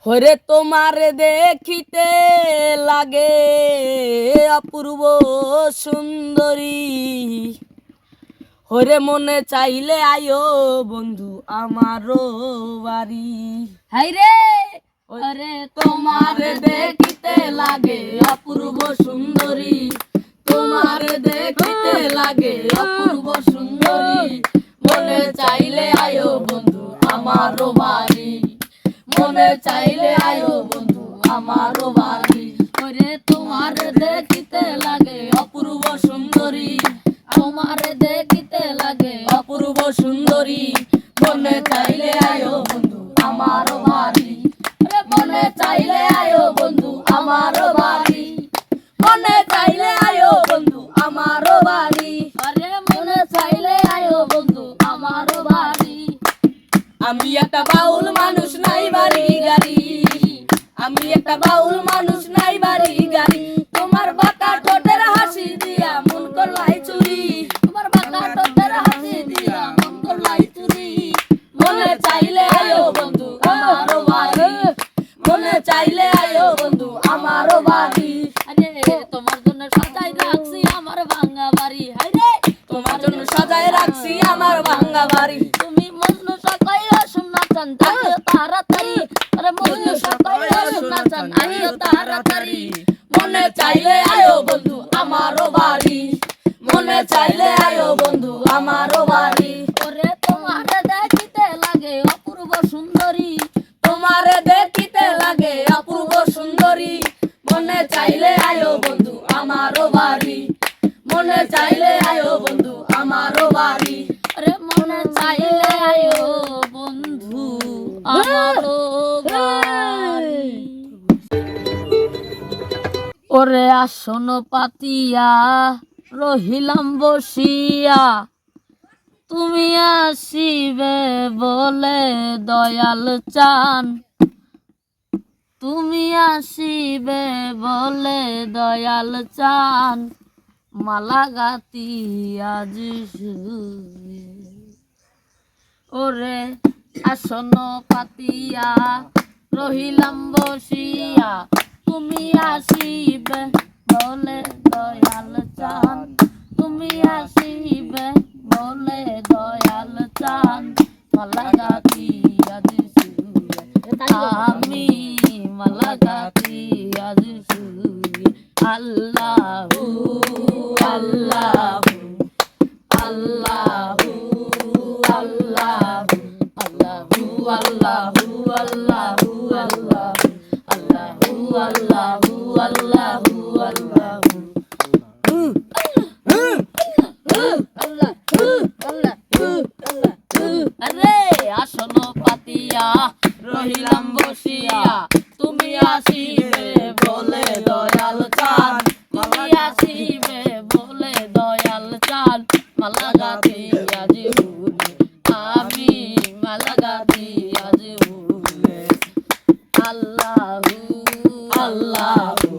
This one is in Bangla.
হরে তোমার দেখিতে লাগে অপূর্ব সুন্দরী, হরে মনে চাইলে আয়ো বন্ধু আমারও বাড়ি। হাই রে হরে তোমার দেখিতে লাগে অপূর্ব সুন্দরী, তোমার দেখিতে লাগে অপূর্ব সুন্দরী, মনে চাইলে আয়ো বন্ধু আমারও বাড়ি, মনে চাইলে আয়ো বন্ধু আমারও বাড়ি। ওরে তোমার দেখিতে লাগে অপূর্ব সুন্দরী, তোমার দেখিতে লাগে অপূর্ব সুন্দরী, মনে চাইলে আয়ো বন্ধু আমারও বাড়ি, মনে চাইলে আয়ো বন্ধু আমারও বাড়ি, মনে চাইলে আয়ো বন্ধু আমারও বাড়ি। আরে মনে চাইলে আয়ো বন্ধু আমারও বাড়ি। আমি একটা বাউল মানুষ নাই বাড়ি গাড়ি, আমি একটা বাউল মানুষ নাই বাড়ি গাড়ি, তোমার বাঁকা ঠোঁটের হাসি দিয়া মন করলাই চুরি, তোমার বাঁকা ঠোঁটের হাসি দিয়া মন করলাই চুরি, মনে চাইলে আয়ো বন্ধু আমারও বাড়ি, মনে চাইলে আয়ো বন্ধু আমারও বাড়ি। আরে তোমার জন্য সাজাই রাখছি আমার ভাঙা বাড়ি, হাই রে তোমার জন্য সাজাই রাখছি আমার ভাঙা বাড়ি। তুমি মজনু সকাই শোনা চান আইও তাড়াতাড়ি, আরে মজনু সকাই শোনা চান আইও তাড়াতাড়ি, মনে চাইলে আয়ো বন্ধু আমারও বাড়ি, মনে চাইলে আয়ো বন্ধু আমারও বাড়ি। ওরে তোমার দেখিতে লাগে অপূর্ব সুন্দরী, তোমার দেখিতে লাগে অপূর্ব সুন্দরী, মনে চাইলে আয়ো বন্ধু আমারও বাড়ি, মনে চাইলে আয়ো বন্ধু আমারও বাড়ি। আরে মনে চাইলে আয়ো বন্ধু আমারও বাড়ি। ওরে আসন পাতিয়া রহিলাম বসিয়া, তুমি আসিবে বলে দয়াল চান, তুমি আসিবে বলে দয়াল চান, মালা গাতি আজ ওরে আসন পাতিয়া রহিলাম বসিয়া, তুমি আসিবে বলে দয়াল চান, তুমি আসিবে বলে দয়াল চান, মালা গাতি আজ আমি মালা গাতি আজ আল্লাহু আল্লাহু আল্লাহু আল্লাহু আল্লাহু আল্লাহু আল্লাহু আল্লাহু আল্লাহু আল্লাহু আল্লাহু আরে আসন পাতিয়া রহিলাম বসিয়া, তুমি আসিবে বলে দয়াল চান, তুমি আসিবে বলে দয়াল চান, মালা গাতি আজ ভুলে আমি মালা গাতি আজ ভুলে। আল্লাহু আল্লাহু